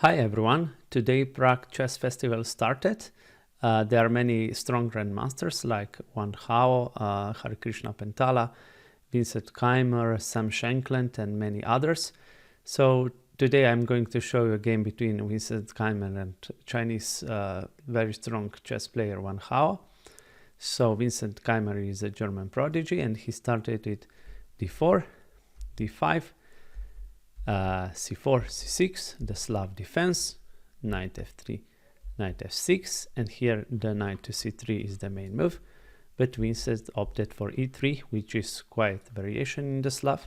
Hi everyone, today Prague Chess Festival started. There are many strong grandmasters like Wan Hao, Harikrishna Pentala, Vincent Keymer, Sam Shankland and many others. So today I'm going to show you a game between Vincent Keymer and Chinese very strong chess player Wan Hao. So Vincent Keymer is a German prodigy and he started with d4, d5, c4, c6, the Slav defense, knight f3, knight f6, and here the knight to c3 is the main move, but Vincent opted for e3, which is quite variation in the Slav.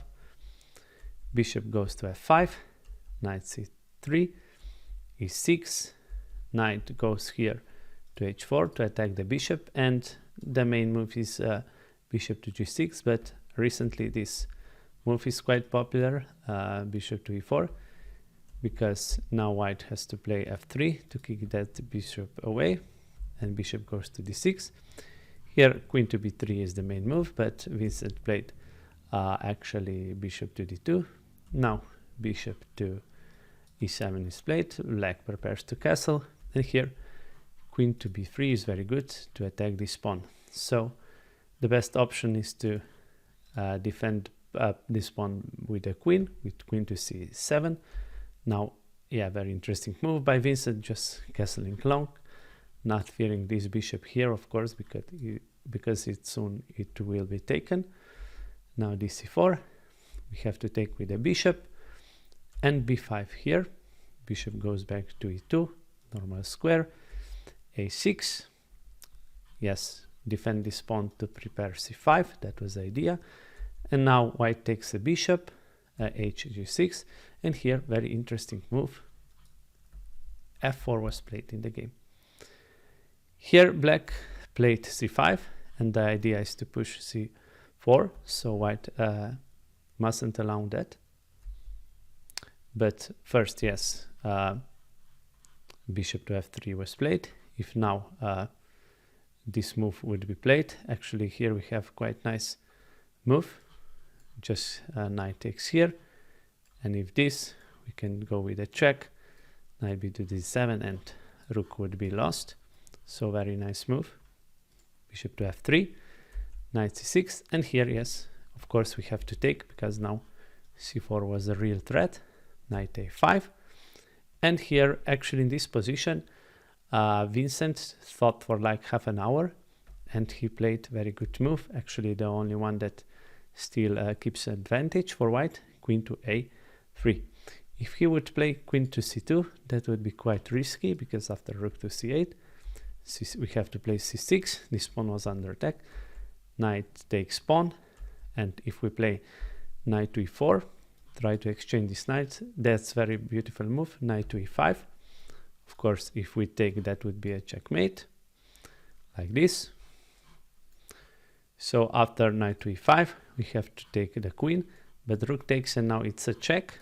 Bishop goes to f5, knight c3, e6, knight goes here to h4 to attack the bishop, and the main move is bishop to g6, but recently this move is quite popular, bishop to e4, because now white has to play f3 to kick that bishop away, and bishop goes to d6. Here queen to b3 is the main move, but Vincent played actually bishop to d2. Now bishop to e7 is played, black prepares to castle, and here queen to b3 is very good to attack this pawn. So the best option is to defend this pawn with a queen, with queen to c7. Now, yeah, very interesting move by Vincent, just castling long, not fearing this bishop here, of course, because it will be taken. Now dc4, we have to take with a bishop, and b5 here, bishop goes back to e2, normal square, a6, yes, defend this pawn to prepare c5, that was the idea. And now white takes a bishop, hg6, and here very interesting move, f4 was played in the game. Here black played c5, and the idea is to push c4, so white mustn't allow that. But first, yes, bishop to f3 was played. If now this move would be played, actually here we have quite nice move, just knight takes here, and if this, we can go with a check, knight b to d7, and rook would be lost. So very nice move, bishop to f3, knight c6, and here, yes, of course we have to take, because now c4 was a real threat, knight a5, and here actually in this position Vincent thought for like half an hour, and he played very good move, actually the only one that still keeps advantage for white, queen to a3. If he would play queen to c2, that would be quite risky, because after rook to c8, we have to play c6, this pawn was under attack, knight takes pawn, and if we play knight to e4, try to exchange this knight, that's very beautiful move, knight to e5. Of course, if we take, that would be a checkmate, like this. So after knight to e5, we have to take the queen, but rook takes, and now it's a check,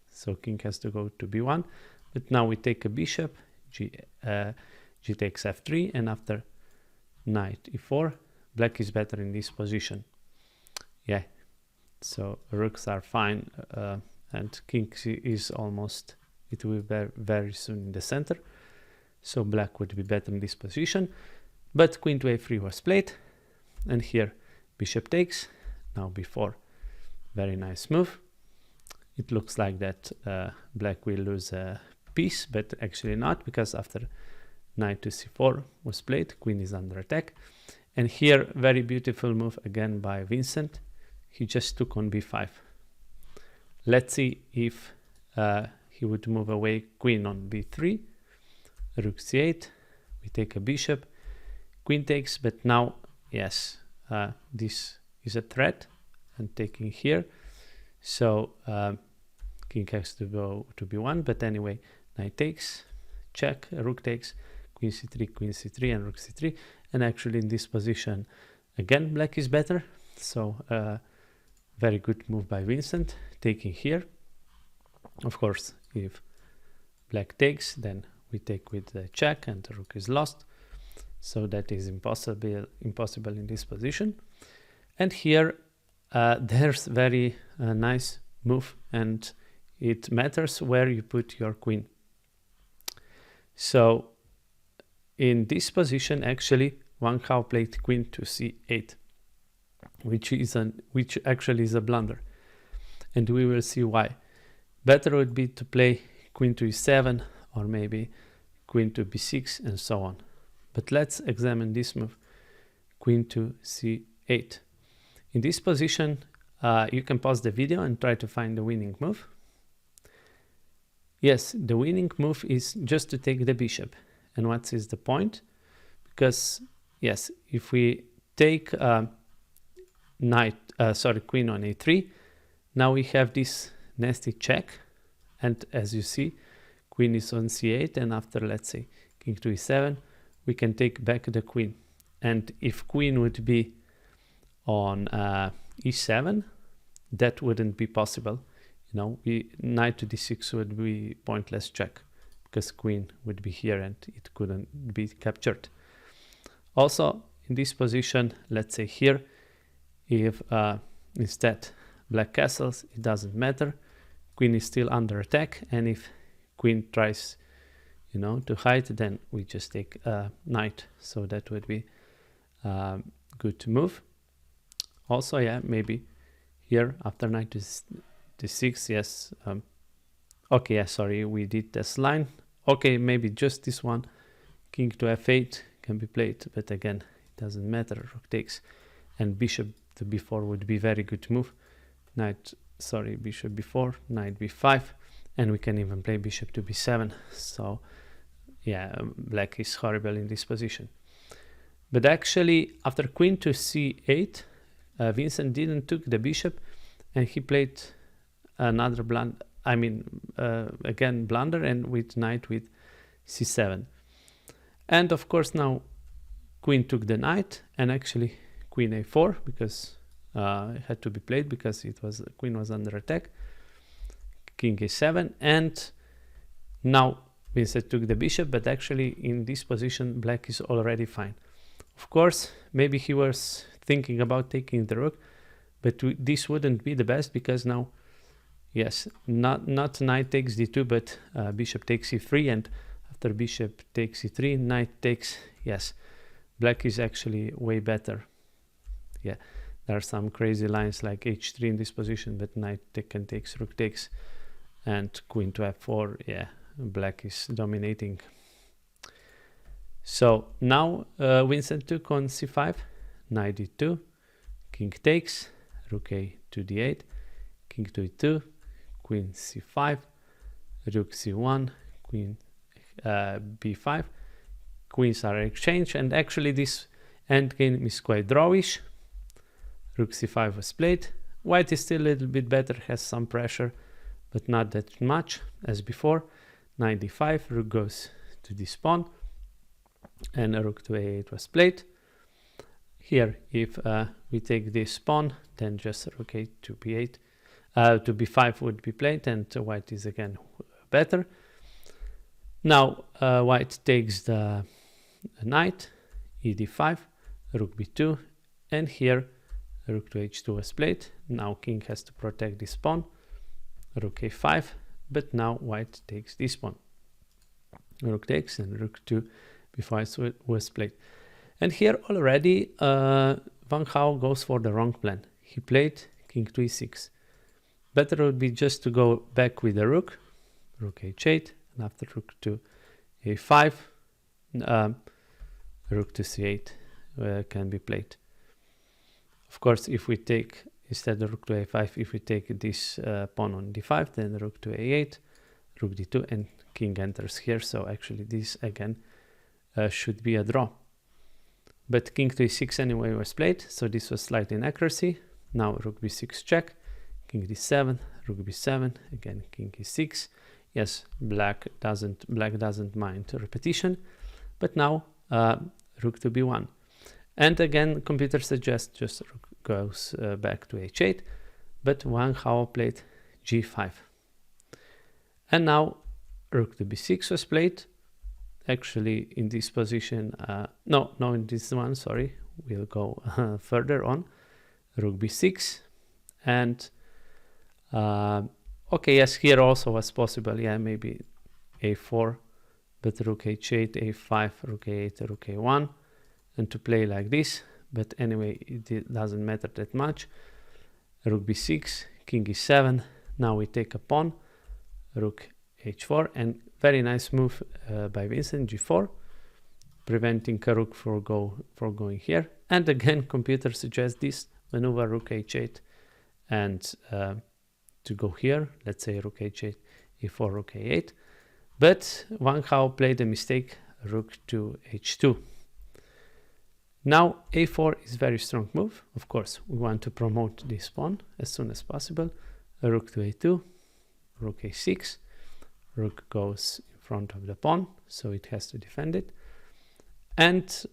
so king has to go to b1, but now we take a bishop, g takes f3, and after knight e4, black is better in this position. Yeah, so rooks are fine, and king is almost, it will be very soon in the center, so black would be better in this position, but queen to a3 was played, and here bishop takes, now b4, very nice move. It looks like that black will lose a piece, but actually not, because after knight to c4 was played, queen is under attack, and here very beautiful move again by Vincent, he just took on b5. Let's see if he would move away queen on b3, rook c8, we take a bishop, queen takes, but now, yes, this is a threat, and taking here, so king has to go to b1, but anyway, knight takes, check, rook takes, queen c3, and rook c3, and actually in this position, again, black is better, so very good move by Vincent, taking here. Of course, if black takes, then we take with the check, and the rook is lost, so that is impossible in this position. And here there's very nice move, and it matters where you put your queen. So in this position, actually, Wang Hao played queen to c8, which actually is a blunder, and we will see why. Better would be to play queen to e7 or maybe queen to b6 and so on. But let's examine this move, queen to c8. In this position, you can pause the video and try to find the winning move. Yes, the winning move is just to take the bishop. And what is the point? Because yes, if we take queen on a3, now we have this nasty check, and as you see, queen is on c8, and after, let's say, king to e7, we can take back the queen. And if queen would be on e7, that wouldn't be possible. You know, knight to d6 would be pointless check, because queen would be here and it couldn't be captured. Also, in this position, let's say here, if instead black castles, it doesn't matter. Queen is still under attack, and if queen tries, you know, to hide, then we just take knight. So that would be good to move. Also, yeah, maybe here after knight to d6, yes. Okay, yeah, sorry, we did this line. Okay, maybe just this one, king to f8 can be played, but again, it doesn't matter. Rook takes, and bishop to b4 would be very good move. Bishop b4, knight b5, and we can even play bishop to b7. So yeah, black is horrible in this position. But actually, after queen to c8, Vincent didn't took the bishop, and he played another blunder. I mean, again blunder, and with knight with c7. And of course now queen took the knight, and actually queen a4, because it had to be played because queen was under attack. King a7, and now Vincent took the bishop, but actually in this position black is already fine. Of course, maybe he was thinking about taking the rook, but this wouldn't be the best, because now, yes, not knight takes d2, but bishop takes e3, and after bishop takes e3, knight takes, yes, black is actually way better. Yeah, there are some crazy lines like h3 in this position, but knight can takes, rook takes, and queen to f4, yeah, black is dominating. So now Vincent took on c5, knight d2, king takes, rook a to d8, king to e2, queen c5, rook c1, queen b5, queens are exchanged, and actually this endgame is quite drawish. Rook c5 was played. White is still a little bit better, has some pressure, but not that much as before. Knight d5, rook goes to this pawn, and a rook to a8 was played. Here, if we take this pawn, then just rook a to b8, to b5 would be played, and white is again better. Now white takes the knight, e d5, rook b2, and here rook to h2 was played. Now king has to protect this pawn, rook a5, but now white takes this pawn. Rook takes, and rook to b5 was played. And here already Wang Hao goes for the wrong plan. He played king to e6. Better would be just to go back with the rook, rook h8, and after rook to a5, rook to c8 can be played. Of course, if we take, instead of rook to a5, if we take this pawn on d5, then rook to a8, rook d2, and king enters here. So actually this again should be a draw. But king to e6 anyway was played, so this was slight inaccuracy. Now rook b6 check, king d7, rook b7, again king e6. Yes, black doesn't mind repetition, but now rook to b1. And again, computer suggests just rook goes back to h8, but Wang Hao played g5. And now rook to b6 was played. Actually, in this position, no, in this one, sorry, we'll go further on. Rook b6, and okay, yes, here also was possible, yeah, maybe a4, but rook h8, a5, rook a8, rook a1, and to play like this. But anyway, it doesn't matter that much. Rook b6, king e7. Now we take a pawn, rook h4, and very nice move by Vincent, g4, preventing a rook for going here. And again, computer suggests this maneuver, rook h8, and to go here, let's say rook h8, e4, rook a8. But Wang Hao played a mistake, rook to h2. Now a4 is very strong move. Of course, we want to promote this pawn as soon as possible. Rook to a2, rook a6. Rook goes in front of the pawn, so it has to defend it. And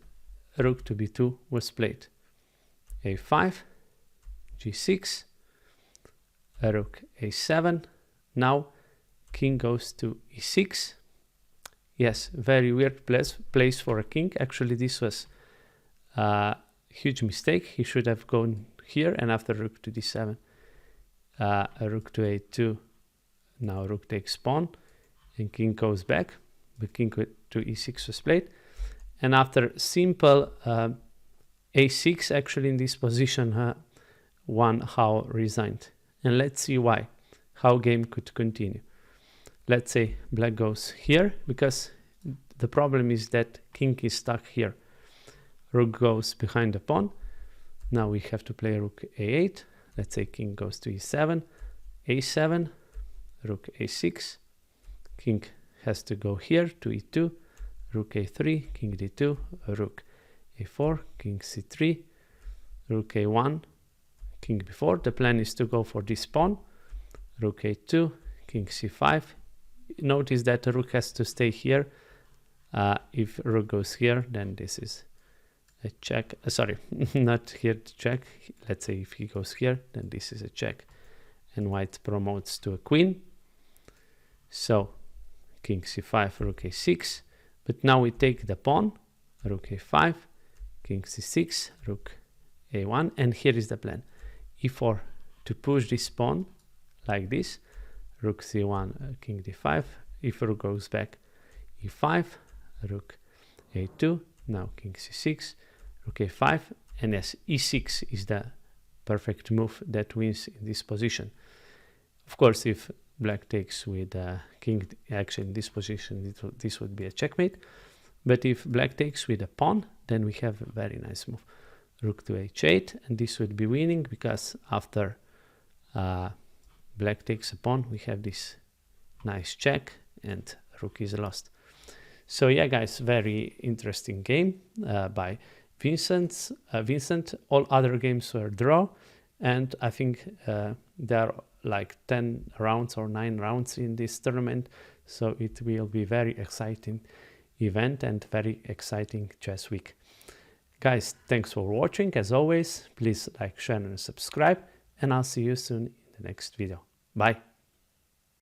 rook to b2 was played. a5, g6, rook a7. Now king goes to e6. Yes, very weird place for a king. Actually, this was a huge mistake. He should have gone here, and after rook to d7, a rook to a2. Now rook takes pawn, and king goes back. The king to e6 was played. And after simple a6, actually in this position, Wang Hao resigned. And let's see why. How game could continue. Let's say black goes here, because the problem is that king is stuck here. Rook goes behind the pawn. Now we have to play rook a8. Let's say king goes to e7, a7, rook a6. King has to go here to e2, rook a3, king d2, rook a4, king c3, rook a1, king b4. The plan is to go for this pawn, rook a2, king c5. Notice that the rook has to stay here. If rook goes here, then this is a check. Sorry, not here to check. Let's say if he goes here, then this is a check. And white promotes to a queen. So king c5, rook a6. But now we take the pawn, rook a5, king c6, rook a1. And here is the plan. e4 to push this pawn like this. Rook c1, king d5. If rook goes back, e5, rook a2. Now king c6, rook a5. And yes, e6 is the perfect move that wins in this position. Of course, if black takes with king, actually in this position, this would be a checkmate. But if black takes with a pawn, then we have a very nice move. Rook to h8, and this would be winning, because after black takes a pawn, we have this nice check, and rook is lost. So yeah, guys, very interesting game by Vincent. All other games were draw, and I think there are like 10 rounds or 9 rounds in this tournament, so it will be very exciting event and very exciting chess week. Guys, thanks for watching. As always, please like, share and subscribe, and I'll see you soon in the next video. Bye.